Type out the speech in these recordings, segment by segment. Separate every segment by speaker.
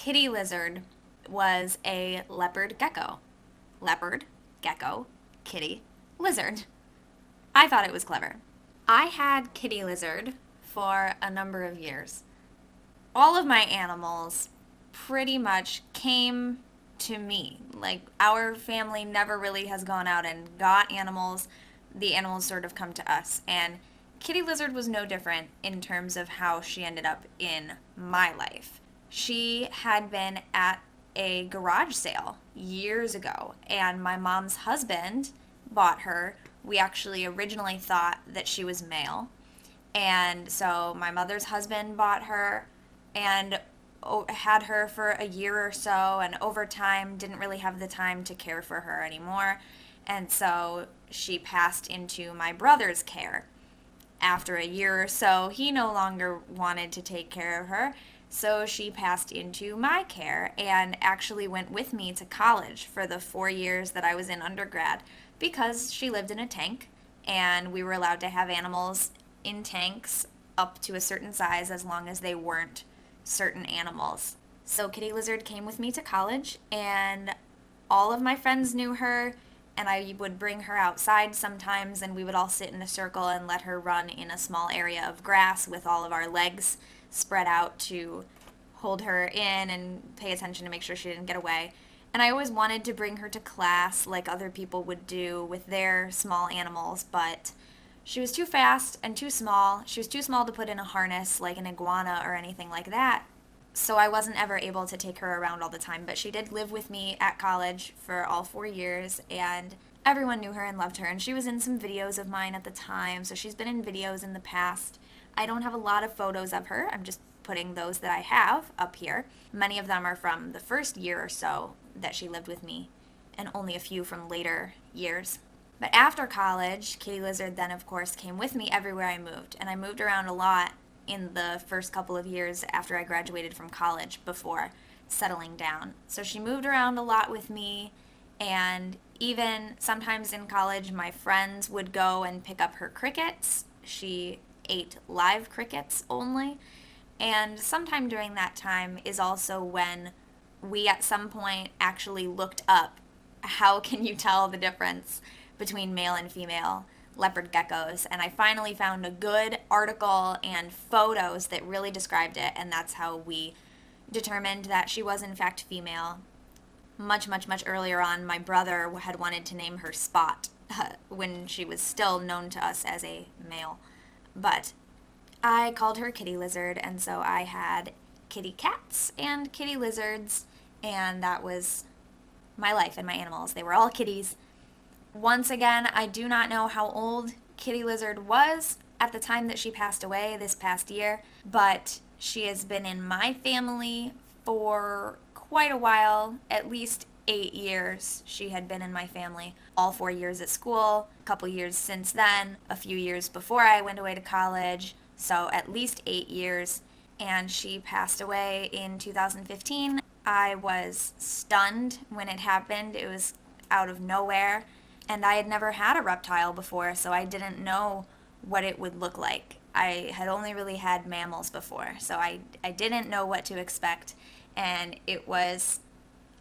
Speaker 1: kitty lizard was a leopard gecko. Leopard, gecko, kitty, lizard. I thought it was clever. I had kitty lizard for a number of years. All of my animals pretty much came to me. Like, our family never really has gone out and got animals. The animals sort of come to us. And kitty lizard was no different in terms of how she ended up in my life. She had been at a garage sale years ago, and my mom's husband bought her. We actually originally thought that she was male, and so my mother's husband bought her and had her for a year or so, and over time didn't really have the time to care for her anymore, and so she passed into my brother's care. After a year or so, he no longer wanted to take care of her, so she passed into my care and actually went with me to college for the 4 years that I was in undergrad, because she lived in a tank and we were allowed to have animals in tanks up to a certain size as long as they weren't certain animals. So kitty lizard came with me to college, and all of my friends knew her, and I would bring her outside sometimes, and we would all sit in a circle and let her run in a small area of grass with all of our legs spread out to hold her in and pay attention to make sure she didn't get away. And I always wanted to bring her to class like other people would do with their small animals, but she was too fast and too small. She was too small to put in a harness like an iguana or anything like that. So I wasn't ever able to take her around all the time, but she did live with me at college for all 4 years, and everyone knew her and loved her, and she was in some videos of mine at the time, so she's been in videos in the past. I don't have a lot of photos of her. I'm just putting those that I have up here. Many of them are from the first year or so that she lived with me, and only a few from later years. But after college, kitty lizard then, of course, came with me everywhere I moved, and I moved around a lot in the first couple of years after I graduated from college before settling down. So she moved around a lot with me, and even sometimes in college, my friends would go and pick up her crickets. She ate live crickets only, and sometime during that time is also when we at some point actually looked up how can you tell the difference between male and female leopard geckos, and I finally found a good article and photos that really described it, and that's how we determined that she was in fact female. Much earlier on, my brother had wanted to name her Spot when she was still known to us as a male, but I called her kitty lizard, and so I had kitty cats and kitty lizards, and that was my life and my animals. They were all kitties. Once again, I do not know how old kitty lizard was at the time that she passed away this past year, but she has been in my family for quite a while, at least 8 years. She had been in my family all 4 years at school, a couple years since then, a few years before I went away to college, so at least 8 years, and she passed away in 2015. I was stunned when it happened. It was out of nowhere, and I had never had a reptile before, so I didn't know what it would look like. I had only really had mammals before, so I didn't know what to expect, and it was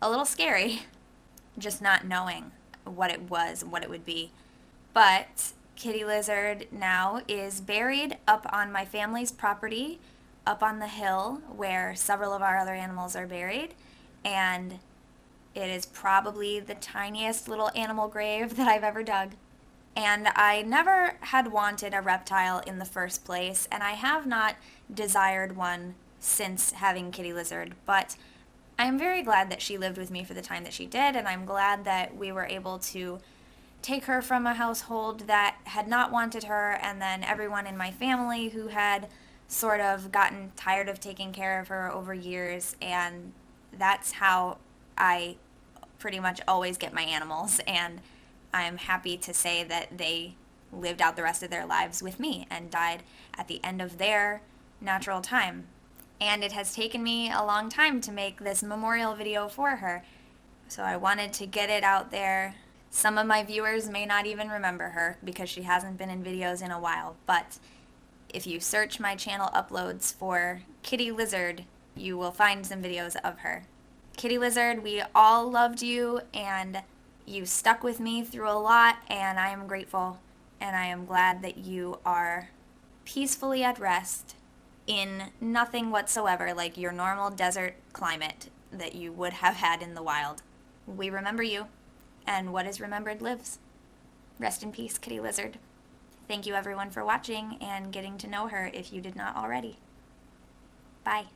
Speaker 1: a little scary just not knowing what it was and what it would be. But kitty lizard now is buried up on my family's property, up on the hill where several of our other animals are buried, and it is probably the tiniest little animal grave that I've ever dug. And I never had wanted a reptile in the first place, and I have not desired one since having kitty lizard, but I'm very glad that she lived with me for the time that she did, and I'm glad that we were able to take her from a household that had not wanted her, and then everyone in my family who had sort of gotten tired of taking care of her over years, and that's how I pretty much always get my animals, and I'm happy to say that they lived out the rest of their lives with me and died at the end of their natural time. And it has taken me a long time to make this memorial video for her, so I wanted to get it out there. Some of my viewers may not even remember her because she hasn't been in videos in a while, but if you search my channel uploads for kitty lizard, You will find some videos of her. Kitty Lizard, we all loved you, and you stuck with me through a lot, and I am grateful, and I am glad that you are peacefully at rest in nothing whatsoever like your normal desert climate that you would have had in the wild. We remember you, and what is remembered lives. Rest in peace, Kitty Lizard. Thank you everyone for watching and getting to know her if you did not already. Bye.